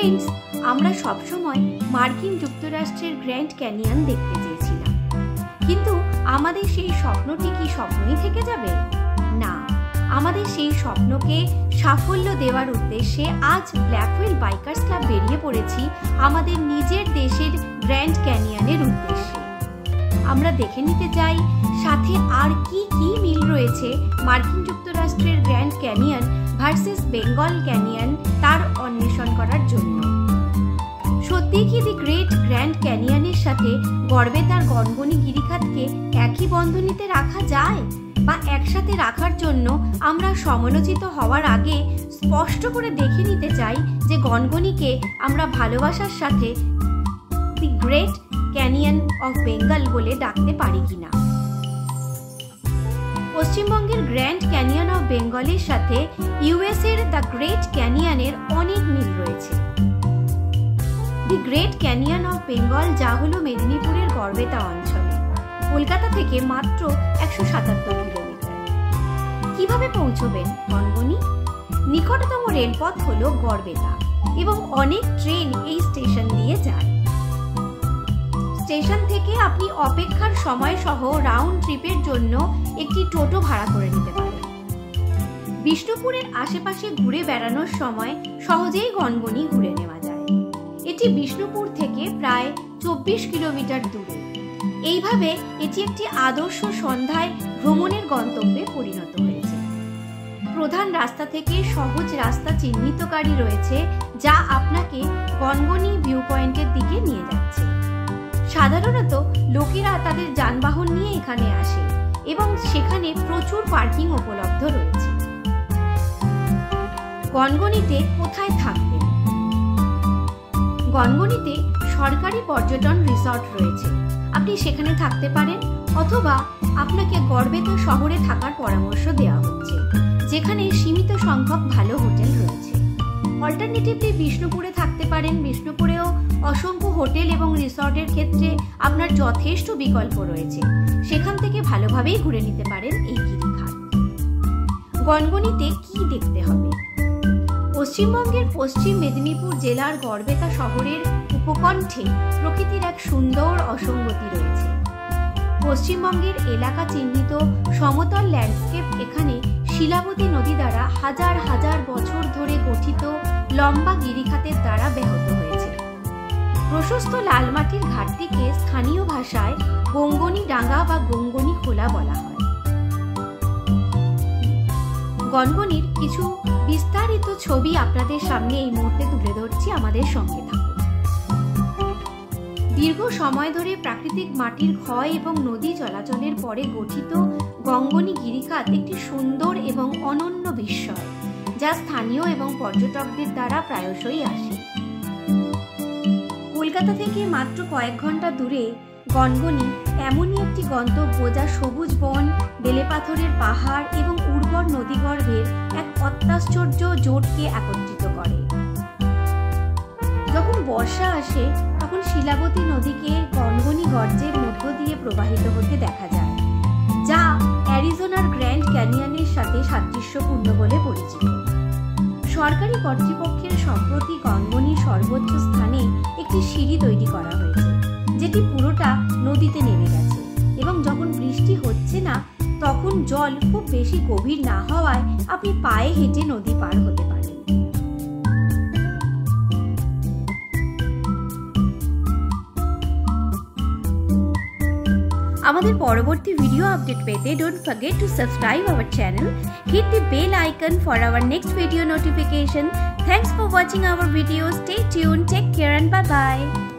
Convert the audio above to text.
Friends, আমরা সবসময় মার্কিন যুক্তরাষ্ট্রের গ্র্যান্ড ক্যানিয়ন দেখতে চেয়েছিলাম, কিন্তু আমাদের সেই স্বপ্নটি কি স্বপ্নই থেকে যাবে? না, আমাদের সেই স্বপ্নকে সাফল্য দেওয়ার উদ্দেশ্যে আজ ব্ল্যাক হুইল বাইকার্স ক্লাব বেরিয়ে পড়েছি আমাদের নিজের দেশের গ্র্যান্ড ক্যানিয়নের উদ্দেশ্যে। আমরা দেখে নিতে চাই সাথে আর কি কি মিল রয়েছে মার্কিন যুক্তরাষ্ট্রের grand canyon versus Bengal canyon তার অন্বেষণ করার জন্য। সত্যি কি দি গ্রেট গ্র্যান্ড ক্যানিয়নের সাথে গড়বেতার গনগনি গিরিখাতকে একই বন্ধনীতে রাখা যায়, বা একসাথে রাখার জন্য আমরা সমালোচিত হওয়ার আগে স্পষ্ট করে দেখে নিতে চাই যে গনগনিকে আমরা ভালোবাসার সাথে দি গ্রেট ক্যানিয়ন অফ বেঙ্গল বলে ডাকতে পারি কিনা। পশ্চিমবঙ্গের গ্র্যান্ড ক্যানিয়ন অফ বেঙ্গলের সাথে ইউএসএর দ্য গ্রেট ক্যানিয়নের অনেক মিল রয়েছে। দি গ্রেট ক্যানিয়ন অফ বেঙ্গল যা হলো মেদিনীপুরের গড়বেতা অঞ্চলে, কলকাতা থেকে মাত্র 177 কিলোমিটার। কিভাবে পৌঁছবেন গনগনি? নিকটতম রেলপথ হলো গড়বেতা এবং অনেক ট্রেন এই স্টেশন দিয়ে যায়। স্টেশন থেকে আপনি অপেক্ষার সময় সহ রাউন্ড ট্রিপের জন্য একটি টোটো ভাড়া করে নিতে পারেন। বিষ্ণুপুরের আশেপাশে ঘুরে বেড়ানোর সময় সহজেই গনগনি ঘুরে নেওয়া যায়। এটি বিষ্ণুপুর থেকে প্রায় 24 কিলোমিটার দূরে। এইভাবে এটি একটি আদর্শ সন্ধ্যায় ভ্রমণের গন্তব্যে পরিণত হয়েছে। প্রধান রাস্তা থেকে সহজ রাস্তা চিহ্নিতকারী রয়েছে যা আপনাকে গনগনি ভিউ পয়েন্টের দিকে নিয়ে যাচ্ছে। সাধারণত লোকেরা তাদের যানবাহন নিয়ে এখানে আসে এবং সেখানে প্রচুর পার্কিং উপলব্ধ রয়েছে। গনগনিতে কোথায় থাকবেন? গনগনিতে সরকারি পর্যটন রিসর্ট রয়েছে, আপনি সেখানে থাকতে পারেন, অথবা আপনাকে গড়বেতা শহরে থাকার পরামর্শ দেওয়া হচ্ছে, যেখানে সীমিত সংখ্যক ভালো হোটেল রয়েছে। অল্টারনেটিভলি বিষ্ণুপুরে থাকতে পারেন। বিষ্ণুপুরেও অসংখ্য হোটেল এবং রিসর্টের ক্ষেত্রে আপনার যথেষ্ট বিকল্প রয়েছে, সেখান থেকে ভালোভাবেই ঘুরে নিতে পারেন এই গিরিখাত। গনগনিতে কি দেখতে হবে? পশ্চিমবঙ্গের পশ্চিম মেদিনীপুর জেলার গড়বেতা শহরের উপকণ্ঠে প্রকৃতির এক সুন্দর অসঙ্গতি রয়েছে। পশ্চিমবঙ্গের এলাকা চিহ্নিত সমতল ল্যান্ডস্কেপ এখানে শিলাবতী নদী দ্বারা হাজার হাজার বছর ধরে গঠিত লম্বা গিরিখাতের দ্বারা ব্যাহত হয়েছে। প্রশস্ত লালমাটির ঘাটটিকে স্থানীয় ভাষায় গঙ্গনি ডাঙ্গা বা গঙ্গনি খোলা বলা হয়। গনগনির কিছু বিস্তারিত ছবি আপনাদের সামনে এই মুহূর্তে তুলে ধরছি, আমাদের সঙ্গে থাকুন। দীর্ঘ সময় ধরে প্রাকৃতিক মাটির ক্ষয় এবং নদী চলাচলের পরে গঠিত গঙ্গনি গিরিখাত একটি সুন্দর এবং অনন্য বিস্ময়, যা স্থানীয় এবং পর্যটকদের দ্বারা প্রায়শই আসে। কলকাতা থেকে মাত্র কয়েক ঘন্টা দূরে গনগনি এমনই একটি গন্তব্য যা সবুজ বন, বেলে পাথরের পাহাড় এবং উর্বর নদীগর্ভের এক অত্যাশ্চর্য জোটকে একত্রিত করে। যখন বর্ষা আসে তখন শিলাবতী নদীকে গনগনি গর্জের মধ্য দিয়ে প্রবাহিত হতে দেখা যায়, যা অ্যারিজোনার গ্র্যান্ড ক্যানিয়নের সাথে সাদৃশ্যপূর্ণ বলে পরিচিত। সরকারি কর্তৃপক্ষের সম্প্রতি গনগনির সর্বোচ্চ স্থানে একটি সিঁড়ি তৈরি করা হয়েছে, যেটি পুরোটা নদীতে নেমে গেছে এবং যখন বৃষ্টি হচ্ছে না তখন জল খুব বেশি গভীর না হওয়ায় আপনি পায়ে হেঁটে নদী পার হতে পারেন। আমাদের পরবর্তী ভিডিও আপডেট পেতে don't forget to subscribe our channel, hit the bell icon for our next video notification. Thanks for watching our video. Stay tuned, take care and bye bye.